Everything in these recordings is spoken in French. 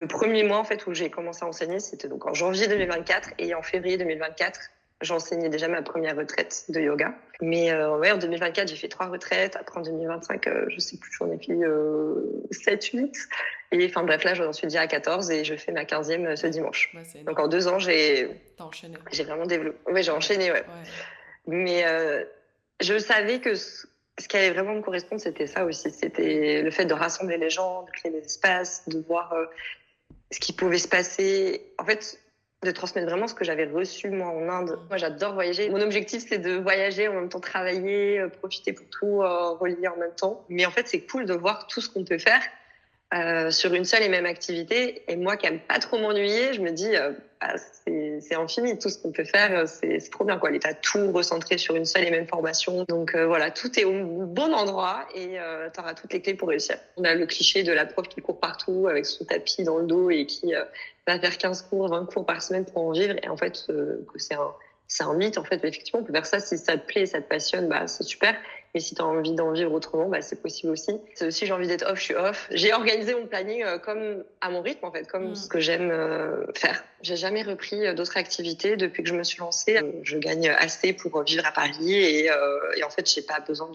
Le premier mois en fait où j'ai commencé à enseigner, c'était donc en janvier 2024 et en février 2024, j'enseignais déjà ma première retraite de yoga. Mais ouais, en 2024, j'ai fait 3 retraites. Après en 2025, je sais plus, j'en ai fait 7, 8. Et enfin bref, là j'en suis déjà à 14 et je fais ma 15e ce dimanche. Ouais, c'est Donc énorme. en 2 ans, T'as enchaîné. j'ai vraiment développé. Ouais, j'ai Ouais, enchaîné, ouais. ouais. Mais je savais que ce qui allait vraiment me correspondre, c'était ça aussi. Mm. C'était le fait de rassembler les gens, de créer des espaces, de voir ce qui pouvait se passer. En fait, de transmettre vraiment ce que j'avais reçu moi en Inde. Mm. Moi, j'adore voyager. Mon objectif, c'est de voyager en même temps travailler, profiter pour tout relier en même temps. Mais en fait, c'est cool de voir tout ce qu'on peut faire sur une seule et même activité. Et moi qui aime pas trop m'ennuyer, je me dis bah, c'est infini tout ce qu'on peut faire, c'est trop bien quoi. T'as tout recentré sur une seule et même formation. Donc voilà, tout est au bon endroit et t'auras toutes les clés pour réussir. On a le cliché de la prof qui court partout avec son tapis dans le dos et qui va faire 15 cours, 20 cours par semaine pour en vivre. Et en fait, que c'est un mythe en fait. Effectivement, on peut faire ça si ça te plaît, ça te passionne, bah c'est super. Et si tu as envie d'en vivre autrement, bah, c'est possible aussi. Si j'ai envie d'être off, je suis off. J'ai organisé mon planning comme à mon rythme, en fait, comme ce Mm. que j'aime faire. J'ai jamais repris d'autres activités depuis que je me suis lancée. Je gagne assez pour vivre à Paris et en fait, j'ai pas besoin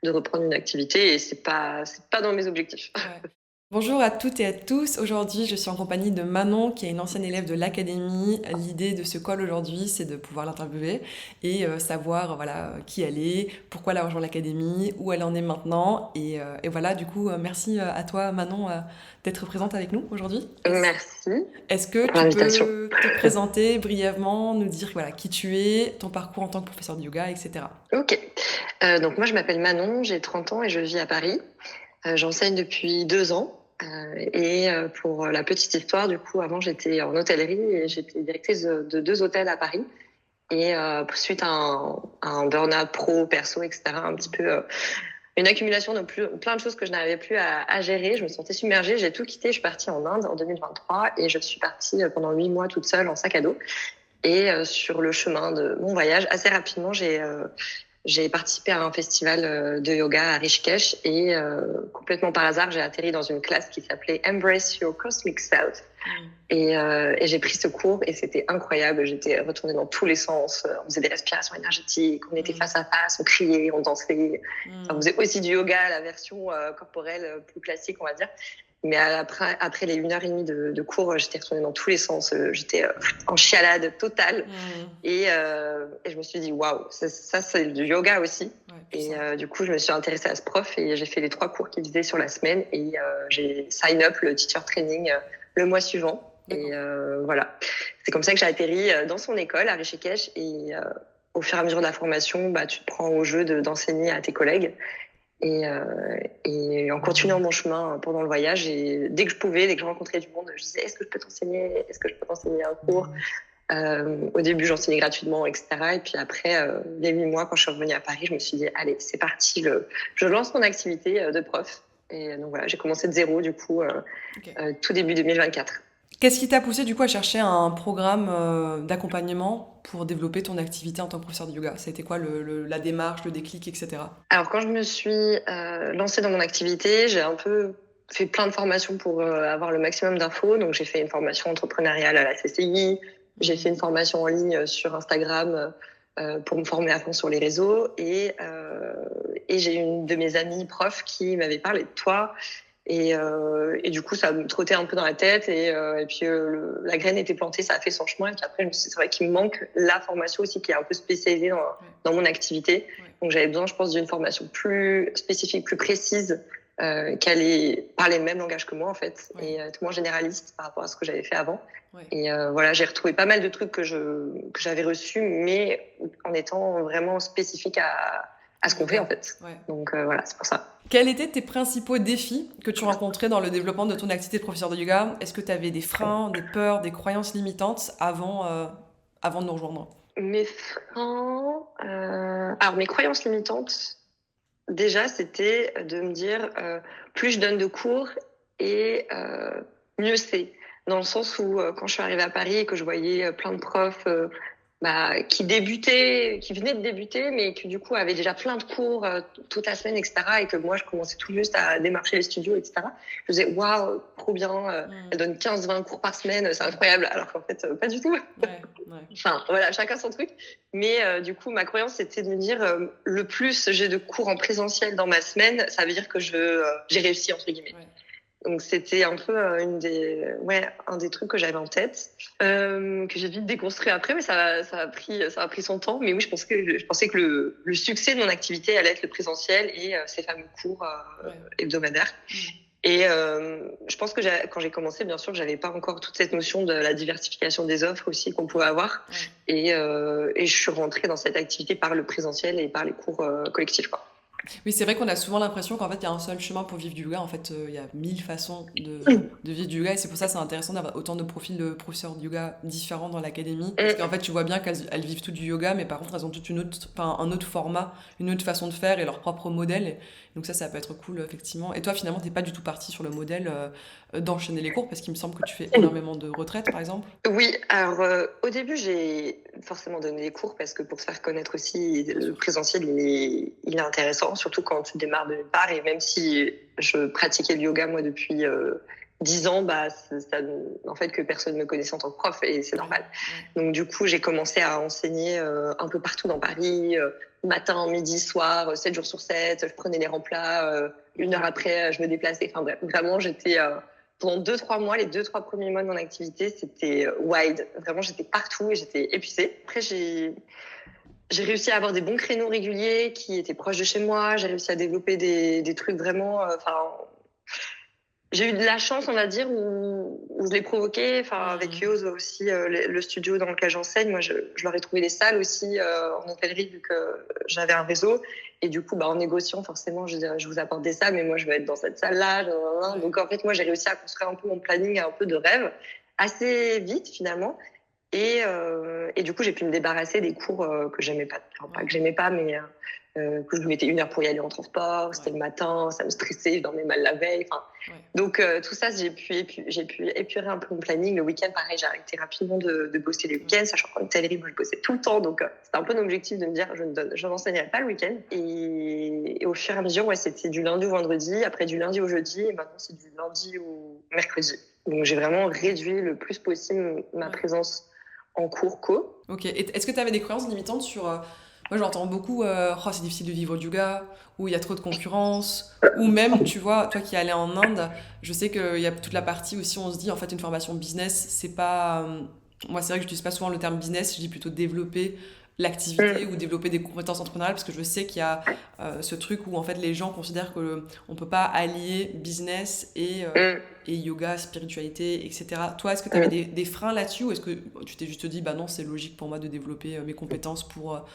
de reprendre une activité et c'est pas dans mes objectifs. Ouais. Bonjour à toutes et à tous. Aujourd'hui, je suis en compagnie de Manon, qui est une ancienne élève de l'académie. L'idée de ce call aujourd'hui, c'est de pouvoir l'interviewer et savoir voilà qui elle est, pourquoi elle a rejoint l'académie, où elle en est maintenant. Et voilà, du coup, merci à toi, Manon, d'être présente avec nous aujourd'hui. Merci Est-ce que pour tu l'invitation. peux te présenter brièvement, nous dire voilà qui tu es, ton parcours en tant que professeur de yoga, etc. Ok. Donc moi, je m'appelle Manon, j'ai 30 ans et je vis à Paris. J'enseigne depuis 2 ans. Pour la petite histoire, du coup, avant, j'étais en hôtellerie et j'étais directrice de 2 hôtels à Paris. Et suite à un burn-out pro, perso, etc., un petit peu une accumulation de plein de choses que je n'arrivais plus à gérer. Je me sentais submergée, j'ai tout quitté. Je suis partie en Inde en 2023 et je suis partie pendant 8 mois toute seule en sac à dos. Et sur le chemin de mon voyage, assez rapidement, j'ai participé à un festival de yoga à Rishikesh et complètement par hasard, j'ai atterri dans une classe qui s'appelait Embrace Your Cosmic Self. Mm. Et j'ai pris ce cours et c'était incroyable. J'étais retournée dans tous les sens. On faisait des respirations énergétiques, on était Mm. face à face, on criait, on dansait. Enfin, on Mm. faisait aussi du yoga, la version corporelle plus classique, on va dire. Mais après les 1 heure et demie de cours, j'étais retournée dans tous les sens. J'étais en chialade totale. Mm. Et je me suis dit, waouh, ça, c'est du yoga aussi. Ouais, Et puissant. du coup, je me suis intéressée à ce prof et j'ai fait les 3 cours qu'il faisait sur la semaine. Et j'ai sign up le teacher training le mois suivant. D'accord. Et voilà. C'est comme ça que j'ai atterri dans son école à Rishikesh. Et au fur et à mesure de la formation, bah, tu te prends au jeu d'enseigner à tes collègues. Et en continuant mon chemin pendant le voyage, et dès que je pouvais, dès que je rencontrais du monde, je disais, est-ce que je peux t'enseigner? Est-ce que je peux t'enseigner un cours? Au début, j'enseignais gratuitement, etc. Et puis après, les 8 mois, quand je suis revenue à Paris, je me suis dit, allez, c'est parti, je lance mon activité de prof. Et donc voilà, j'ai commencé de zéro, du coup, Ok. tout début 2024. Qu'est-ce qui t'a poussé du coup à chercher un programme d'accompagnement pour développer ton activité en tant que professeur de yoga? Ça a été quoi la démarche, le déclic, etc. Alors, quand je me suis lancée dans mon activité, j'ai un peu fait plein de formations pour avoir le maximum d'infos. Donc, j'ai fait une formation entrepreneuriale à la CCI. J'ai fait une Mm. formation en ligne sur Instagram pour me former à fond sur les réseaux. Et j'ai une de mes amies profs qui m'avait parlé de toi. Et du coup, ça me trottait un peu dans la tête. Et puis, la graine était plantée, ça a fait son chemin. Et puis après, je me suis dit, c'est vrai qu'il me manque la formation aussi qui est un peu spécialisée Ouais, dans mon activité. ouais. Donc, j'avais besoin, je pense, d'une formation plus spécifique, plus précise, qui allait parler le même langage que moi, en fait, Ouais, et être moins généraliste par rapport à ce que j'avais fait avant. ouais. Et voilà, j'ai retrouvé pas mal de trucs que j'avais reçus, mais en étant vraiment spécifique à Au ce qu'on fait, en yoga. fait. Ouais. Donc, voilà, c'est pour ça. Quels étaient tes principaux défis que tu rencontrais dans le développement de ton activité de professeur de yoga? Est-ce que tu avais des freins, des peurs, des croyances limitantes avant de nous rejoindre? Mes freins, alors mes croyances limitantes, déjà, c'était de me dire plus je donne de cours et mieux c'est. Dans le sens où quand je suis arrivée à Paris et que je voyais plein de profs qui venait de débuter, mais qui du coup avait déjà plein de cours toute la semaine, etc. Et que moi, je commençais tout juste à démarcher les studios, etc. Je me disais, waouh, trop bien, elle donne 15-20 cours par semaine, c'est incroyable. Alors qu'en fait, pas du tout. Ouais, ouais. Enfin, voilà, chacun son truc. Mais du coup, ma croyance, c'était de me dire, le plus j'ai de cours en présentiel dans ma semaine, ça veut dire que j'ai réussi, entre guillemets. Ouais. Donc c'était un peu un des trucs que j'avais en tête, que j'ai vite déconstruit après, mais ça a pris son temps. Mais oui, je pensais que le succès de mon activité allait être le présentiel et ces fameux cours hebdomadaires. Et je pense que quand j'ai commencé, bien sûr, que j'avais pas encore toute cette notion de la diversification des offres aussi qu'on pouvait avoir. Et je suis rentrée dans cette activité par le présentiel et par les cours collectifs, quoi. Oui, c'est vrai qu'on a souvent l'impression qu'en fait, il y a un seul chemin pour vivre du yoga. En fait, il y a 1000 façons de vivre du yoga. Et c'est pour ça que c'est intéressant d'avoir autant de profils de professeurs de yoga différents dans l'académie. Parce qu'en fait, tu vois bien qu'elles vivent toutes du yoga, mais par contre, elles ont toute un autre format, une autre façon de faire et leur propre modèle. Et donc ça peut être cool, effectivement. Et toi, finalement, t'es pas du tout parti sur le modèle d'enchaîner les cours, parce qu'il me semble que tu fais énormément de retraites, par exemple. Oui, alors au début, j'ai forcément donné des cours parce que pour se faire connaître aussi, le présentiel, il est intéressant, surtout quand tu démarres de nulle part. Et même si je pratiquais le yoga, moi, depuis 10 ans, en fait, que personne ne me connaissait en tant que prof, et c'est normal. Donc du coup, j'ai commencé à enseigner un peu partout dans Paris, matin, midi, soir, 7 jours sur 7. Je prenais les remplats, une heure après, je me déplaçais. Enfin bref, vraiment, j'étais... pendant 2-3 mois, les 2-3 premiers mois de mon activité, c'était wild. Vraiment, j'étais partout et j'étais épuisée. Après, j'ai réussi à avoir des bons créneaux réguliers qui étaient proches de chez moi. J'ai réussi à développer des trucs vraiment... j'ai eu de la chance, on va dire, où je l'ai provoqué. Avec Yoz aussi, le studio dans lequel j'enseigne, moi, je leur ai trouvé des salles aussi en hôtellerie, vu que j'avais un réseau. Et du coup, en négociant, forcément, je disais, je vous apporte des salles, mais moi, je veux être dans cette salle-là. Donc, en fait, moi, j'ai réussi à construire un peu mon planning, un peu de rêve, assez vite, finalement. Et du coup, j'ai pu me débarrasser des cours que j'aimais pas. Enfin, pas que j'aimais pas, mais que je me mettais 1 heure pour y aller en transport. C'était le matin, ça me stressait, je dormais mal la veille. Donc, tout ça, j'ai pu épurer un peu mon planning. Le week-end, pareil, j'ai arrêté rapidement de bosser les week-ends, sachant qu'en hôtellerie, moi, je bossais tout le temps. Donc, c'était un peu un objectif de me dire, je n'enseignerai pas le week-end. Et au fur et à mesure, c'était du lundi au vendredi, après du lundi au jeudi, et maintenant, c'est du lundi au mercredi. Donc, j'ai vraiment réduit le plus possible ma présence en cours co. Ok. Et est-ce que tu avais des croyances limitantes sur... moi, j'entends beaucoup, oh, c'est difficile de vivre du yoga, ou il y a trop de concurrence, ou même, tu vois, toi qui es allé en Inde, je sais qu'il y a toute la partie aussi, on se dit, en fait, une formation business, c'est pas... moi, c'est vrai que j'utilise pas souvent le terme business, je dis plutôt développer l'activité ou développer des compétences entrepreneuriales, parce que je sais qu'il y a ce truc où, en fait, les gens considèrent qu'on peut pas allier business et yoga, spiritualité, etc. Toi, est-ce que tu avais des freins là-dessus, ou est-ce que tu t'es juste dit, bah non, c'est logique pour moi de développer mes compétences pour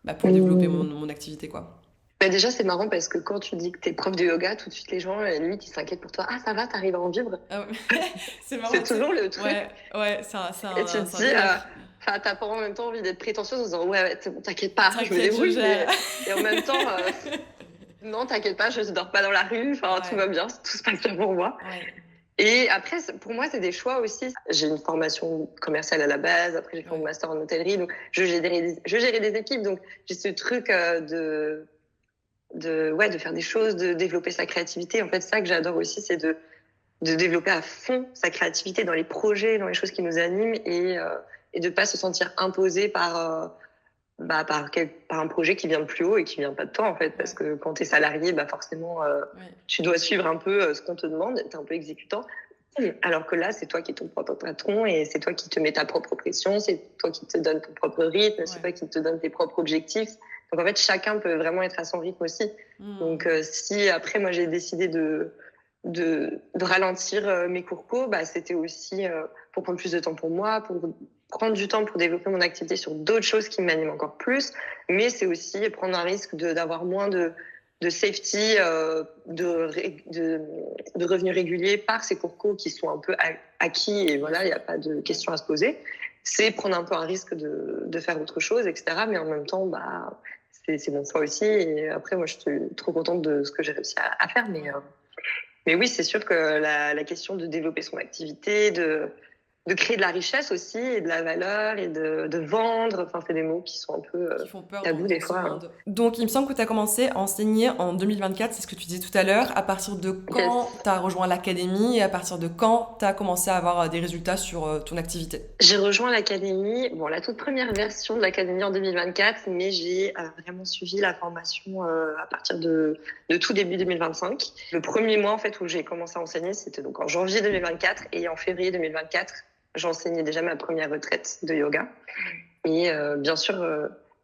développer mon activité, quoi. Déjà, c'est marrant parce que quand tu dis que t'es prof de yoga, tout de suite, les gens, limite, ils s'inquiètent pour toi. Ah, ça va, t'arrives à en vivre? Ah ouais. C'est marrant. C'est toujours le truc. Ouais, Et tu te dis, t'as pas en même temps envie d'être prétentieuse en disant, ouais, t'inquiète pas, je me débrouille. Et en même temps, non, t'inquiète pas, je dors pas dans la rue, tout va bien, tout se passe bien pour moi. Et après, pour moi, c'est des choix aussi. J'ai une formation commerciale à la base, après j'ai fait mon master en hôtellerie, donc je gérais des équipes, donc j'ai ce truc de faire des choses, de développer sa créativité. En fait, ça que j'adore aussi, c'est de développer à fond sa créativité dans les projets, dans les choses qui nous animent, et de pas se sentir imposé par un projet qui vient de plus haut et qui vient pas de toi, en fait, parce que quand t'es salarié, forcément, tu dois suivre un peu ce qu'on te demande, t'es un peu exécutant. Alors que là, c'est toi qui es ton propre patron et c'est toi qui te mets ta propre pression, c'est toi qui te donne ton propre rythme, c'est toi qui te donne tes propres objectifs. Donc, en fait, chacun peut vraiment être à son rythme aussi. Donc, si après, moi, j'ai décidé de ralentir mes cours co, c'était aussi pour prendre plus de temps pour moi, pour prendre du temps pour développer mon activité sur d'autres choses qui m'animent encore plus, mais c'est aussi prendre un risque d'avoir moins de safety, de revenus réguliers par ces cours co qui sont un peu acquis, et voilà, il n'y a pas de questions à se poser. C'est prendre un peu un risque de faire autre chose, etc. Mais en même temps, c'est mon choix aussi. Et après, moi, je suis trop contente de ce que j'ai réussi à faire. Mais oui, c'est sûr que la question de développer son activité, de créer de la richesse aussi et de la valeur et de vendre. Enfin, c'est des mots qui sont un peu Qui font peur tabous des dans ce fois. monde. Donc, il me semble que tu as commencé à enseigner en 2024, c'est ce que tu disais tout à l'heure. À partir de Yes. quand tu as rejoint l'académie et à partir de quand tu as commencé à avoir des résultats sur ton activité? J'ai rejoint l'académie, bon, la toute première version de l'académie en 2024, mais j'ai vraiment suivi la formation à partir de tout début 2025. Le premier mois en fait où j'ai commencé à enseigner, c'était donc en janvier 2024 et en février 2024, j'enseignais déjà ma première retraite de yoga. Et bien sûr,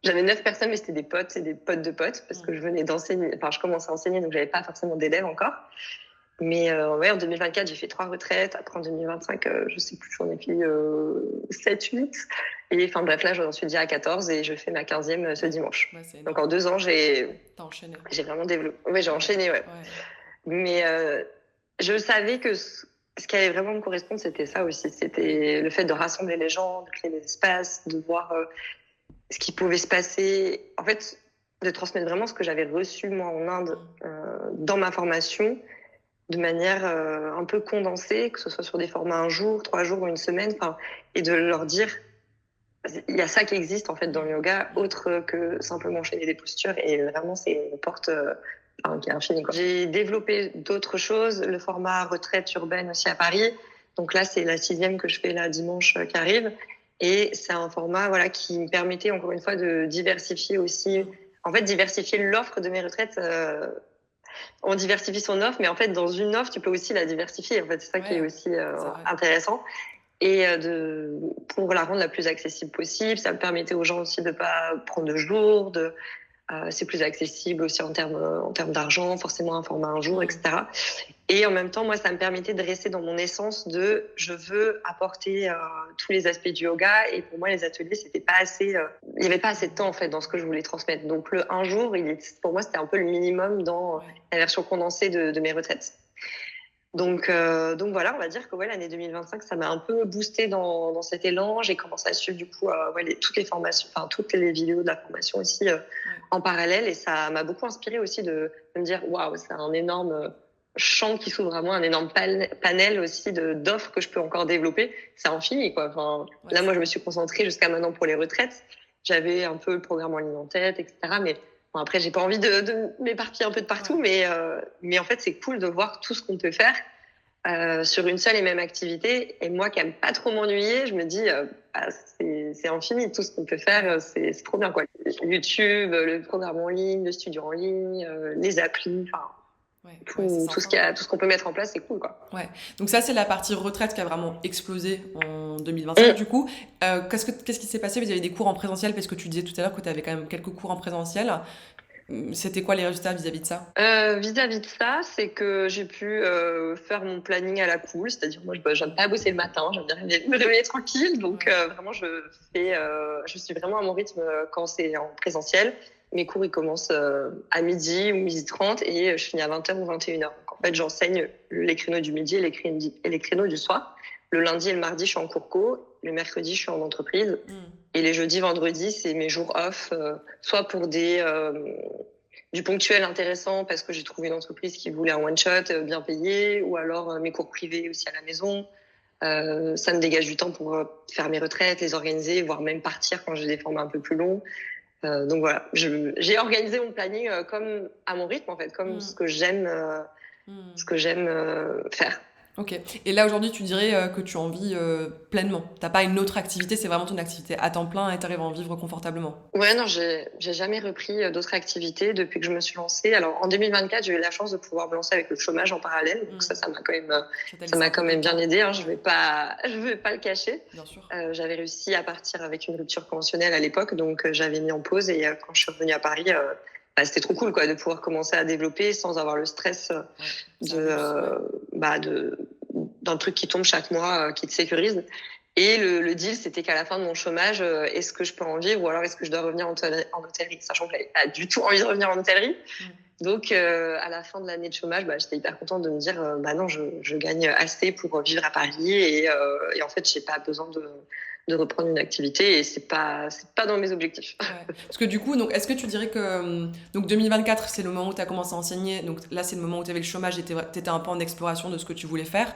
j'avais 9 personnes, mais c'était des potes et des potes de potes parce que je venais d'enseigner, enfin je commençais à enseigner, donc j'avais pas forcément d'élèves encore. Mais ouais, en 2024, j'ai fait 3 retraites. Après, en 2025, je sais plus, j'en ai fait 7, 8. Et enfin bref, là, j'en suis déjà à 14 et je fais ma 15e ce dimanche. Ouais, c'est Donc énorme. en 2 ans, T'as enchaîné. j'ai vraiment développé. Ouais, j'ai enchaîné, ouais. Ouais. Mais je savais que ce qui allait vraiment me correspondre, c'était ça aussi. C'était le fait de rassembler les gens, de créer des espaces, de voir ce qui pouvait se passer. En fait, de transmettre vraiment ce que j'avais reçu, moi, en Inde, dans ma formation, de manière un peu condensée, que ce soit sur des formats 1 jour, 3 jours ou 1 semaine, et de leur dire, il y a ça qui existe en fait dans le yoga, autre que simplement enchaîner des postures, et vraiment c'est une porte qui est infinie, quoi. J'ai développé d'autres choses, le format retraite urbaine aussi à Paris, donc là c'est la 6e que je fais là dimanche qui arrive, et c'est un format voilà qui me permettait encore une fois de diversifier aussi, en fait diversifier l'offre de mes retraites. On diversifie son offre, mais en fait, dans une offre, tu peux aussi la diversifier. En fait, c'est ça qui est aussi intéressant. Et pour la rendre la plus accessible possible, ça me permettait aux gens aussi de pas prendre de jours, c'est plus accessible aussi en termes d'argent, forcément un format 1 jour, etc. Et en même temps, moi, ça me permettait de rester dans mon essence de je veux apporter tous les aspects du yoga. Et pour moi, les ateliers, c'était pas assez. Il y avait pas assez de temps en fait dans ce que je voulais transmettre. Donc le 1 jour, pour moi, c'était un peu le minimum dans la version condensée de mes retraites. Donc voilà, on va dire que l'année 2025, ça m'a un peu boosté dans cet élan. J'ai commencé à suivre du coup toutes les formations, enfin toutes les vidéos de la formation aussi en parallèle, et ça m'a beaucoup inspiré aussi de me dire waouh, c'est un énorme champ qui s'ouvre à moi, un énorme panel aussi d'offres que je peux encore développer. C'est infini, quoi. Enfin, là, moi, je me suis concentrée jusqu'à maintenant pour les retraites. J'avais un peu le programme en ligne en tête, etc. Mais bon, après, j'ai pas envie de m'éparpiller un peu de partout. Mais en fait, c'est cool de voir tout ce qu'on peut faire sur une seule et même activité. Et moi, qui aime pas trop m'ennuyer, je me dis, c'est infini. Tout ce qu'on peut faire, c'est trop bien, quoi. YouTube, le programme en ligne, le studio en ligne, les applis, enfin... tout ce qu'on peut mettre en place, c'est cool, quoi. Ouais. Donc ça, c'est la partie retraite qui a vraiment explosé en 2025, du coup. Qu'est-ce qui s'est passé? Vous avez des cours en présentiel, parce que tu disais tout à l'heure que tu avais quand même quelques cours en présentiel. C'était quoi les résultats vis-à-vis de ça? Vis-à-vis de ça, c'est que j'ai pu faire mon planning à la cool, c'est-à-dire moi j'aime pas bosser le matin, j'aime bien me réveiller tranquille, donc vraiment je suis vraiment à mon rythme quand c'est en présentiel. Mes cours ils commencent à midi ou 12h30 et je finis à 20h ou 21h. Donc en fait j'enseigne les créneaux du midi et les créneaux du soir. Le lundi et le mardi je suis en cours co, le mercredi je suis en entreprise. Et les jeudis, vendredis, c'est mes jours off, soit pour du ponctuel intéressant parce que j'ai trouvé une entreprise qui voulait un one-shot bien payé, ou alors mes cours privés aussi à la maison. Ça me dégage du temps pour faire mes retraites, les organiser, voire même partir quand j'ai des formats un peu plus longs. Donc voilà, j'ai organisé mon planning comme à mon rythme en fait, comme ce que j'aime faire. Ok. Et là aujourd'hui, tu dirais que tu en vis pleinement. T'as pas une autre activité, c'est vraiment ton activité à temps plein et t'arrives à en vivre confortablement. Ouais, non, j'ai jamais repris d'autres activités depuis que je me suis lancée. Alors en 2024, j'ai eu la chance de pouvoir me lancer avec le chômage en parallèle, donc ça m'a quand même bien aidé. Je vais pas le cacher. Bien sûr. J'avais réussi à partir avec une rupture conventionnelle à l'époque, donc j'avais mis en pause, et quand je suis revenue à Paris, c'était trop cool, quoi, de pouvoir commencer à développer sans avoir le stress d'un truc qui tombe chaque mois, qui te sécurise. Et le deal, c'était qu'à la fin de mon chômage, est-ce que je peux en vivre, ou alors est-ce que je dois revenir en hôtellerie, sachant que j'avais pas du tout envie de revenir en hôtellerie. Donc, à la fin de l'année de chômage, j'étais hyper contente de me dire, non, je gagne assez pour vivre à Paris, et en fait, j'ai pas besoin de reprendre une activité, et c'est pas dans mes objectifs. Ouais. Parce que du coup, donc, est-ce que tu dirais que donc 2024, c'est le moment où tu as commencé à enseigner, donc là c'est le moment où tu avais le chômage et tu étais un peu en exploration de ce que tu voulais faire.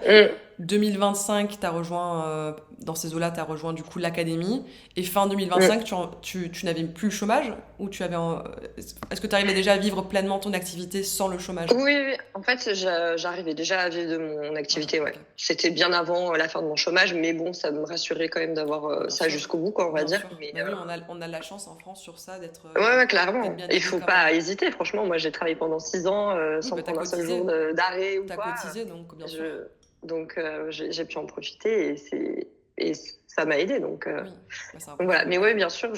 2025, tu as rejoint dans ces eaux-là, tu as rejoint du coup l'académie. Et fin 2025, tu n'avais plus le chômage ou est-ce que tu arrivais déjà à vivre pleinement ton activité sans le chômage? Oui, oui. En fait, j'arrivais déjà à vivre de mon activité, ouais. Ok. C'était bien avant la fin de mon chômage, mais bon, ça me rassurait quand même d'avoir Bien ça sûr. jusqu'au bout, quoi, on va Bien dire. sûr. Mais Bah oui, on a de la chance en France sur ça d'être ouais, d'être clairement. bien Il aidé faut quand pas même. hésiter. Franchement, moi, j'ai travaillé pendant 6 ans Oui, sans bah prendre un seul jour d'arrêt ou t'as quoi. cotisé, donc bien sûr. Je... Donc, j'ai pu en profiter et ça m'a aidé. Oui, bah, c'est Donc voilà. important. Mais oui, bien sûr,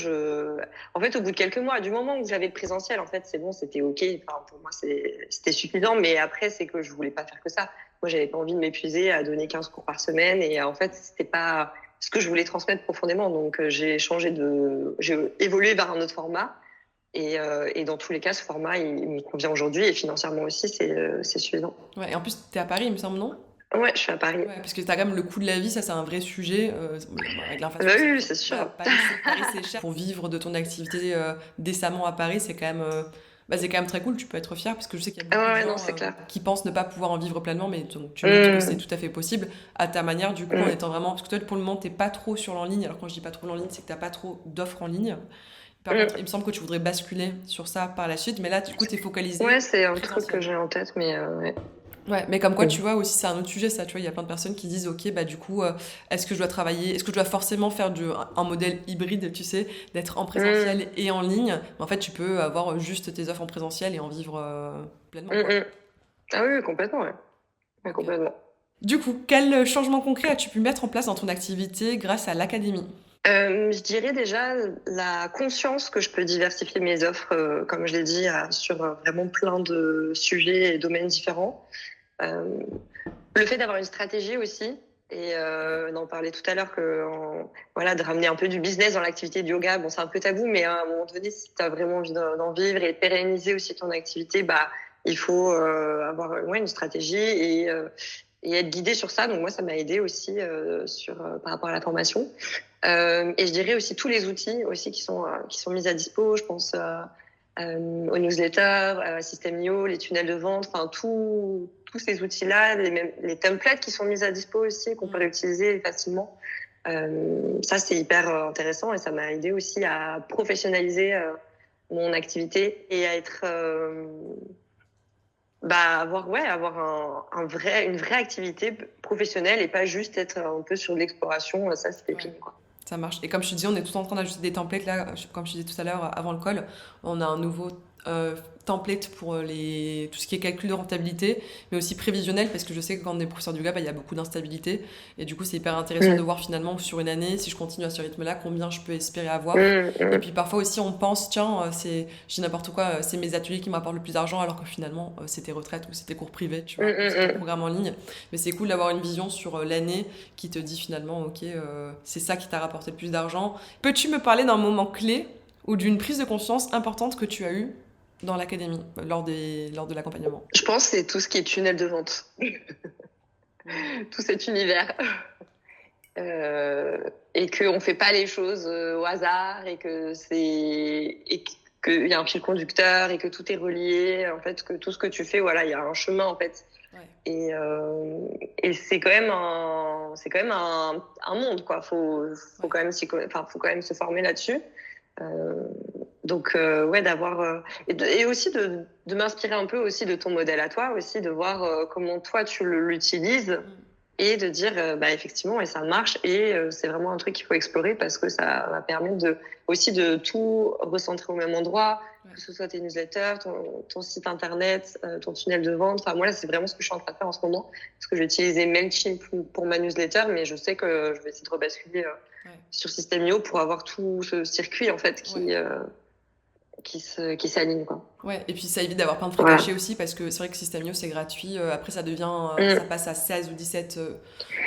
en fait, au bout de quelques mois, du moment où j'avais le présentiel, en fait, c'est bon, c'était OK. Enfin, pour moi, c'était suffisant. Mais après, c'est que je voulais pas faire que ça. Moi, j'avais pas envie de m'épuiser à donner 15 cours par semaine. Et en fait, c'était pas ce que je voulais transmettre profondément. Donc, j'ai évolué vers un autre format. Et dans tous les cas, ce format, il me convient aujourd'hui. Et financièrement aussi, c'est suffisant. Ouais, et en plus, t'es à Paris, il me semble, non? Ouais, je suis à Paris. Ouais, parce que t'as quand même le coût de la vie, ça c'est un vrai sujet. Avec l'inflation, Bah c'est oui, c'est voilà, sûr. Paris, c'est cher. Pour vivre de ton activité décemment à Paris, c'est quand même très cool. Tu peux être fier parce que je sais qu'il y a beaucoup de Ouais, gens non, c'est clair. qui pensent ne pas pouvoir en vivre pleinement, mais donc, tu montres que c'est Mmh, tout à fait possible à ta manière, du coup, en mmh, étant vraiment. Parce que toi, pour le moment, t'es pas trop sur l'en ligne. Alors, quand je dis pas trop en ligne, c'est que t'as pas trop d'offres en ligne. Par contre, mmh. il me semble que tu voudrais basculer sur ça par la suite, mais là, du coup, t'es Ouais, focalisé c'est un truc que présentiel. j'ai en tête, mais ouais. Ouais, mais comme quoi, Mmh. tu vois, aussi, c'est un autre sujet, ça, tu vois, il y a plein de personnes qui disent, ok, bah du coup, est-ce que je dois forcément faire un modèle hybride, tu sais, d'être en Mmh, présentiel et en ligne? Mais en fait, tu peux avoir juste tes offres en présentiel et en vivre pleinement, mmh, quoi. mmh. Ah oui, oui, complètement, ouais. Ouais, Ok. complètement. Du coup, quel changement concret as-tu pu mettre en place dans ton activité grâce à l'académie? Je dirais déjà la conscience que je peux diversifier mes offres, comme je l'ai dit, sur vraiment plein de sujets et domaines différents. Euh, Le fait d'avoir une stratégie aussi, et d'en parler tout à l'heure, voilà, de ramener un peu du business dans l'activité de yoga. Bon, c'est un peu tabou, mais à un moment donné, si tu as vraiment envie d'en vivre et de pérenniser aussi ton activité, bah, il faut avoir une stratégie et être guidé sur ça. Donc moi, ça m'a aidé aussi par rapport à la formation. Et je dirais aussi tous les outils aussi qui sont mis à dispo. Je pense aux newsletters, à System.io, les tunnels de vente, enfin tous ces outils-là, même les templates qui sont mis à dispo aussi, qu'on peut réutiliser facilement. Ça, c'est hyper intéressant et ça m'a aidé aussi à professionnaliser mon activité et à être, avoir une vraie activité professionnelle et pas juste être un peu sur de l'exploration. Ça, c'était Ouais. fini, quoi. Ça marche. Et comme je te dis, on est tout en train d'ajouter des templates là. Comme je te disais tout à l'heure, avant le call, on a un nouveau template pour tout ce qui est calcul de rentabilité, mais aussi prévisionnel, parce que je sais que quand on est professeur du gap, il y a beaucoup d'instabilité. Et du coup, c'est hyper intéressant de Mmh. voir finalement sur une année, si je continue à ce rythme-là, combien je peux espérer avoir. Mmh, Et mmh, puis parfois aussi, on pense, tiens, je dis n'importe quoi, c'est mes ateliers qui m'apportent le plus d'argent, alors que finalement, c'est tes retraites ou c'est tes cours privés, tu mmh, vois, ou c'est ton mmh, programme en ligne. Mais c'est cool d'avoir une vision sur l'année qui te dit finalement, ok, c'est ça qui t'a rapporté le plus d'argent. Peux-tu me parler d'un moment clé ou d'une prise de conscience importante que tu as eue dans l'académie, lors de l'accompagnement? Je pense que c'est tout ce qui est tunnel de vente, tout cet univers. Et qu'on ne fait pas les choses au hasard et qu'il y a un fil conducteur et que tout est relié. En fait, que tout ce que tu fais, voilà, il y a un chemin, en fait. Ouais. Et c'est quand même un monde, quoi. Faut quand même faut quand même se former là-dessus. Euh, donc, ouais, et aussi de m'inspirer un peu aussi de ton modèle à toi, aussi de voir comment toi tu l'utilises et de dire, bah, effectivement, et ça marche, et c'est vraiment un truc qu'il faut explorer parce que ça va permettre aussi de tout recentrer au même endroit, Ouais. que ce soit tes newsletters, ton site internet, ton tunnel de vente. Enfin, moi, là, c'est vraiment ce que je suis en train de faire en ce moment, parce que j'ai utilisé Mailchimp pour ma newsletter, mais je sais que je vais essayer de rebasculer Ouais. sur System.io pour avoir tout ce circuit, en fait, Ouais. qui s'aligne, quoi. Ouais, et puis ça évite d'avoir plein de frais Voilà. cachés aussi, parce que c'est vrai que Systemio c'est gratuit. Après, ça Mmh, passe à 16 ou 17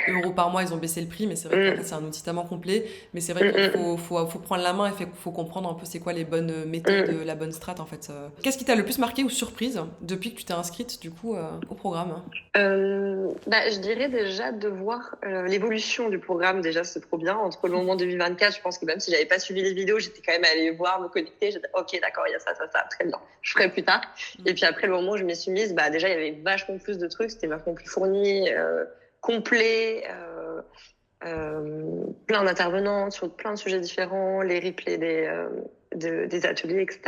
euros par mois. Ils ont baissé le prix, mais c'est vrai qu'en fait, mmh, c'est un outil tellement complet. Mais c'est vrai mmh, qu'il mmh, faut prendre la main et faut comprendre un peu c'est quoi les bonnes méthodes, mmh. la bonne strat en fait. Qu'est-ce qui t'a le plus marqué ou surprise depuis que tu t'es inscrite du coup au programme? Bah, je dirais déjà de voir l'évolution du programme. Déjà, c'est trop bien. Entre le moment 2024, je pense que même si j'avais pas suivi les vidéos, j'étais quand même allée voir, me connecter. J'étais ok, d'accord, il y a ça, très bien. Je ferai plus tard. Et puis après, le moment où je m'y suis mise, bah déjà, il y avait vachement plus de trucs. C'était vachement plus fourni, complet. plein d'intervenants sur plein de sujets différents, les replays des ateliers, etc.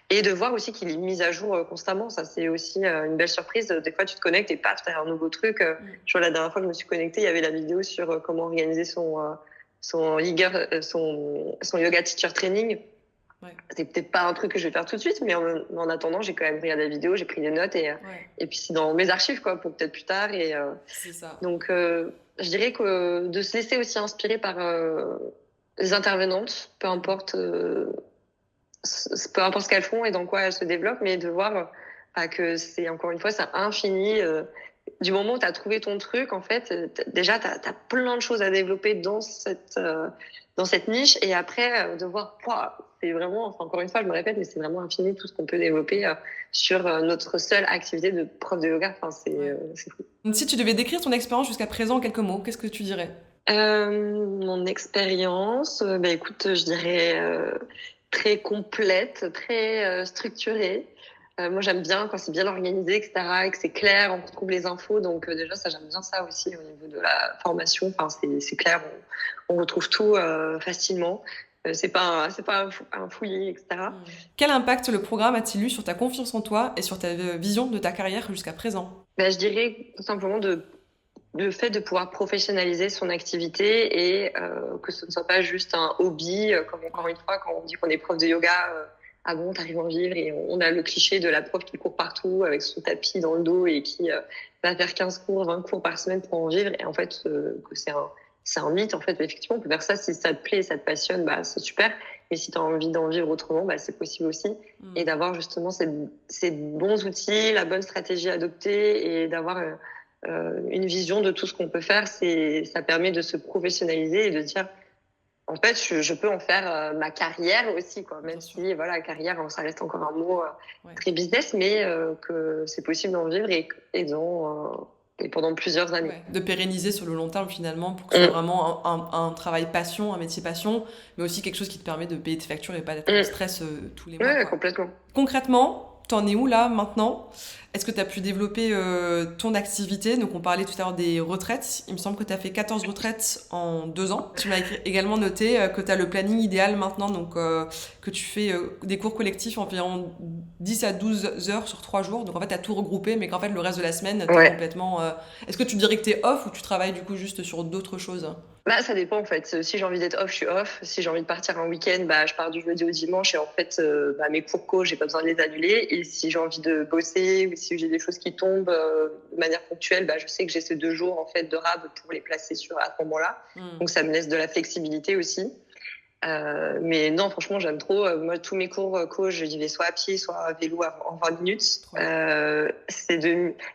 Et de voir aussi qu'il est mis à jour constamment. Ça, c'est aussi une belle surprise. Des fois, tu te connectes et paf, t'as un nouveau truc. Je vois, la dernière fois que je me suis connectée, il y avait la vidéo sur comment organiser son yoga teacher training. Ouais. C'est peut-être pas un truc que je vais faire tout de suite, mais en attendant, j'ai quand même regardé la vidéo, j'ai pris des notes et puis c'est dans mes archives, quoi, pour peut-être plus tard. C'est ça. Donc, je dirais que de se laisser aussi inspirer par les intervenantes, peu importe ce qu'elles font et dans quoi elles se développent, mais de voir que c'est, encore une fois, c'est infini. Du moment où tu as trouvé ton truc, en fait, déjà, tu as plein de choses à développer dans cette niche. Et après, de voir, c'est vraiment, enfin, encore une fois, je me répète, mais c'est vraiment infini tout ce qu'on peut développer sur notre seule activité de prof de yoga. Enfin, c'est fou. Si tu devais décrire ton expérience jusqu'à présent en quelques mots, qu'est-ce que tu dirais? Mon expérience, écoute, je dirais très complète, très structurée. Moi, j'aime bien quand c'est bien organisé, etc., et que c'est clair, on retrouve les infos. Donc, déjà, ça, j'aime bien ça aussi au niveau de la formation. Enfin, c'est clair, on retrouve tout facilement. C'est pas un fouillis, etc. Quel impact le programme a-t-il eu sur ta confiance en toi et sur ta vision de ta carrière jusqu'à présent? Je dirais tout simplement le fait de pouvoir professionnaliser son activité et que ce ne soit pas juste un hobby, comme encore une fois, quand on dit qu'on est prof de yoga, ah bon, t'arrives à en vivre, et on a le cliché de la prof qui court partout avec son tapis dans le dos et qui va faire 15 cours, 20 cours par semaine pour en vivre, et en fait, que c'est un mythe, en fait. Effectivement, on peut faire ça si ça te plaît, ça te passionne, c'est super. Et si tu as envie d'en vivre autrement, c'est possible aussi. Et d'avoir justement ces bons outils, la bonne stratégie à adopter et d'avoir une vision de tout ce qu'on peut faire, ça permet de se professionnaliser et de dire, en fait, je peux en faire ma carrière aussi, quoi. Même si, voilà, carrière, ça reste encore un mot très business, mais que c'est possible d'en vivre et pendant plusieurs années. Ouais, de pérenniser sur le long terme finalement pour que ce soit vraiment un travail passion, un métier passion, mais aussi quelque chose qui te permet de payer tes factures et pas d'être en stress tous les mois. Ouais, complètement. Concrètement, t'en es où là maintenant? Est-ce que tu as pu développer ton activité? Donc on parlait tout à l'heure des retraites. Il me semble que tu as fait 14 retraites en 2 ans. Tu m'as également noté que tu as le planning idéal maintenant, donc que tu fais des cours collectifs environ 10 à 12 heures sur 3 jours. Donc en fait, tu as tout regroupé, mais qu'en fait, le reste de la semaine, tu es complètement... Est-ce que tu dirais que tu es off ou tu travailles du coup juste sur d'autres choses? Ça dépend en fait. Si j'ai envie d'être off, je suis off. Si j'ai envie de partir un week-end, je pars du jeudi au dimanche et en fait, mes cours co, j'ai pas besoin de les annuler. Et si j'ai envie de bosser ou si j'ai des choses qui tombent de manière ponctuelle, je sais que j'ai ces 2 jours en fait de rab pour les placer à ce moment-là. Donc ça me laisse de la flexibilité aussi. Mais non, franchement, j'aime trop. Moi, tous mes cours co, je y vais soit à pied, soit à vélo en 20 minutes.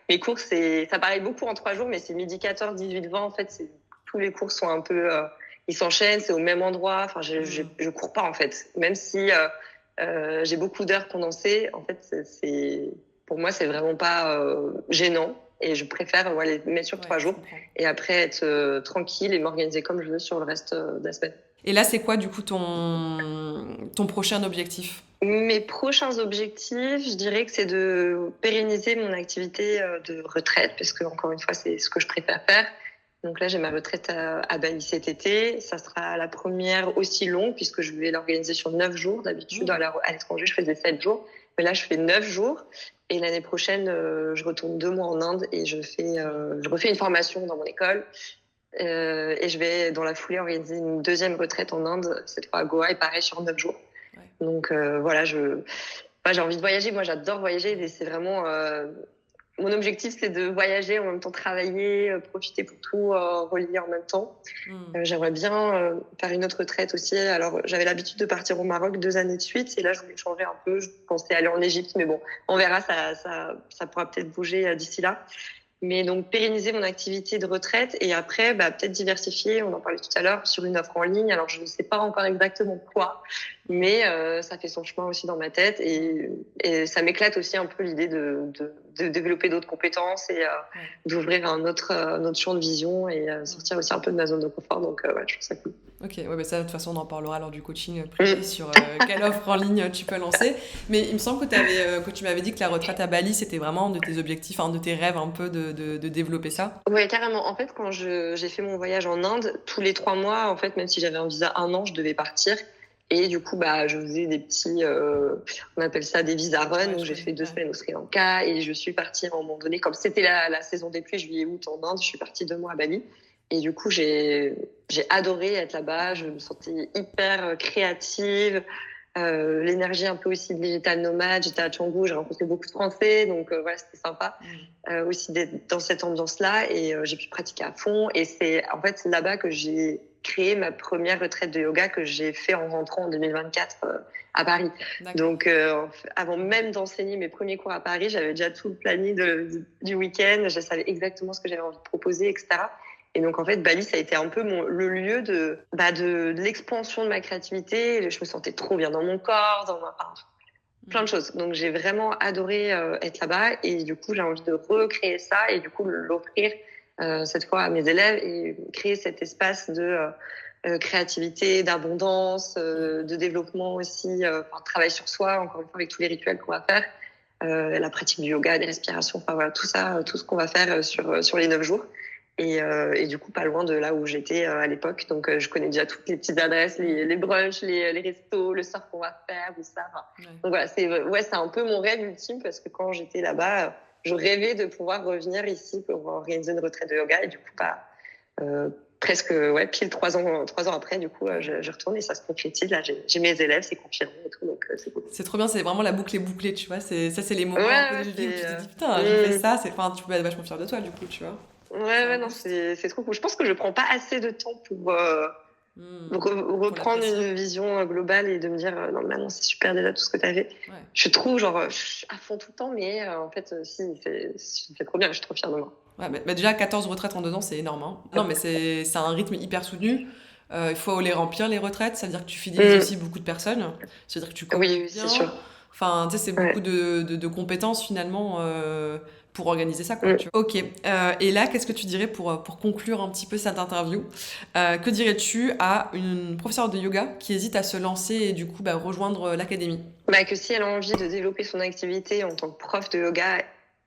Mes cours, ça paraît beaucoup en 3 jours, mais c'est midi 14, 18, 20. En fait, tous les cours sont un peu, ils s'enchaînent, c'est au même endroit. Enfin, je cours pas en fait, même si j'ai beaucoup d'heures condensées. En fait, pour moi, c'est vraiment pas gênant, et je préfère les mettre sur 3 jours et après être tranquille et m'organiser comme je veux sur le reste de la semaine. Et là, c'est quoi du coup ton prochain objectif? Mes prochains objectifs, je dirais que c'est de pérenniser mon activité de retraite, parce que encore une fois, c'est ce que je préfère faire. Donc là, j'ai ma retraite à Bali cet été. Ça sera la première aussi longue, puisque je vais l'organiser sur 9 jours. D'habitude, à l'étranger, je faisais 7 jours. Mais là, je fais 9 jours. Et l'année prochaine, je retourne 2 mois en Inde et je refais une formation dans mon école. Et je vais, dans la foulée, organiser une deuxième retraite en Inde, cette fois à Goa, et pareil sur 9 jours. Ouais. Donc voilà, j'ai envie de voyager. Moi, j'adore voyager, et c'est vraiment... mon objectif, c'est de voyager, en même temps travailler, profiter pour tout relier en même temps. J'aimerais bien faire une autre retraite aussi. Alors, j'avais l'habitude de partir au Maroc 2 années de suite, et là, je voulais changer un peu. Je pensais aller en Égypte, mais bon, on verra, ça pourra peut-être bouger d'ici là. Mais donc, pérenniser mon activité de retraite et après, peut-être diversifier, on en parlait tout à l'heure, sur une offre en ligne. Alors, je ne sais pas encore exactement quoi, Mais ça fait son chemin aussi dans ma tête et ça m'éclate aussi un peu l'idée de développer d'autres compétences et Ouais. d'ouvrir un autre champ de vision et sortir aussi un peu de ma zone de confort. Donc, ouais, je trouve ça cool. Ok, ouais, bah ça, de toute façon, on en parlera lors du coaching privé Mm. sur quelle offre en ligne tu peux lancer. Mais il me semble que tu m'avais dit que la retraite à Bali, c'était vraiment de tes objectifs, de tes rêves un peu de développer ça. Ouais, carrément. En fait, quand j'ai fait mon voyage en Inde, tous les 3 mois, en fait, même si j'avais un visa 1 an, je devais partir. Et du coup, bah, je faisais des petits, on appelle ça des visa run, Ouais, où je j'ai connais. fait deux Ouais. semaines au Sri Lanka et je suis partie à un moment donné, comme c'était la saison des pluies, juillet-août en Inde, je suis partie 2 mois à Bali. Et du coup, j'ai adoré être là-bas. Je me sentais hyper créative. L'énergie un peu aussi digital nomade. J'étais à Canggu, j'ai rencontré beaucoup de Français, donc voilà, c'était sympa Mm. aussi d'être dans cette ambiance-là et j'ai pu pratiquer à fond. Et c'est en fait là-bas que j'ai créé ma première retraite de yoga que j'ai fait en rentrant en 2024 à Paris. D'accord. Donc avant même d'enseigner mes premiers cours à Paris, j'avais déjà tout le planning du week-end, je savais exactement ce que j'avais envie de proposer, etc. Et donc, en fait, Bali, ça a été un peu le lieu de l'expansion de ma créativité. Je me sentais trop bien dans mon corps, enfin, plein de Mm. choses. Donc, j'ai vraiment adoré être là-bas. Et du coup, j'ai envie de recréer ça et du coup, l'offrir cette fois à mes élèves et créer cet espace de créativité, d'abondance, de développement aussi, travail sur soi, encore une fois, avec tous les rituels qu'on va faire. La pratique du yoga, des respirations, enfin voilà, tout ça, tout ce qu'on va faire sur les 9 jours. Et du coup, pas loin de là où j'étais à l'époque. Donc, je connais déjà toutes les petites adresses, les brunchs, les restos, le surf qu'on va faire, tout ça. Enfin, Ouais. donc voilà, c'est un peu mon rêve ultime parce que quand j'étais là-bas, je rêvais de pouvoir revenir ici pour organiser une retraite de yoga. Et du coup, presque, ouais, pile 3 ans après, du coup, je retourne et ça se concrétise. Là, j'ai mes élèves, c'est confirmé et tout, donc c'est cool. C'est trop bien, c'est vraiment la boucle est bouclée, tu vois. C'est les moments un peu Ouais, de ouais, vie où tu te dis, putain, j'ai fait hmm. ça. Enfin, tu peux être vachement fier de toi, du coup, tu vois. Ouais, C'est un ouais, non, boost. c'est trop cool. Je pense que je prends pas assez de temps pour Pour reprendre l'apprécier. une vision globale et de me dire non, mais non, c'est super déjà tout ce que tu as fait. Ouais. Je trouve genre je suis à fond tout le temps, mais en fait, si, c'est trop bien, je suis trop fière de moi. Ouais, mais déjà, 14 retraites en 2 ans, c'est énorme, hein. Non, mais c'est un rythme hyper soutenu. Il faut les remplir, les retraites. Ça veut dire que tu fidélises Mm. aussi beaucoup de personnes. Ça veut dire que tu Oui, communiques oui, c'est bien. sûr. Enfin, tu sais, c'est beaucoup Ouais. de compétences finalement pour organiser ça, quoi. Mm. Ok. Et là, qu'est-ce que tu dirais pour conclure un petit peu cette interview? Que dirais-tu à une professeure de yoga qui hésite à se lancer et du coup rejoindre l'académie? Bah, que si elle a envie de développer son activité en tant que prof de yoga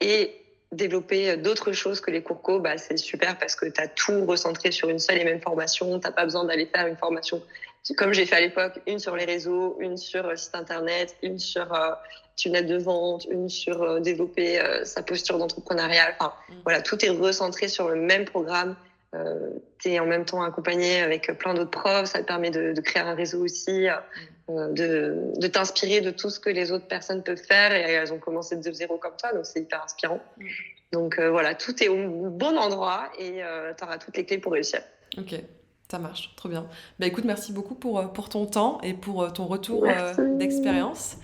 et développer d'autres choses que les cours co, bah, c'est super parce que tu as tout recentré sur une seule et même formation. T'as pas besoin d'aller faire une formation comme j'ai fait à l'époque, une sur les réseaux, une sur site internet, une sur une aide de vente, une sur développer sa posture d'entrepreneuriat. Enfin, voilà, tout est recentré sur le même programme. Tu es en même temps accompagné avec plein d'autres profs. Ça te permet de créer un réseau aussi. De t'inspirer de tout ce que les autres personnes peuvent faire et elles ont commencé de zéro comme toi, donc c'est hyper inspirant. Donc voilà, tout est au bon endroit et tu auras toutes les clés pour réussir. Ok, ça marche, trop bien. Bah écoute, merci beaucoup pour ton temps et pour ton retour Merci. d'expérience.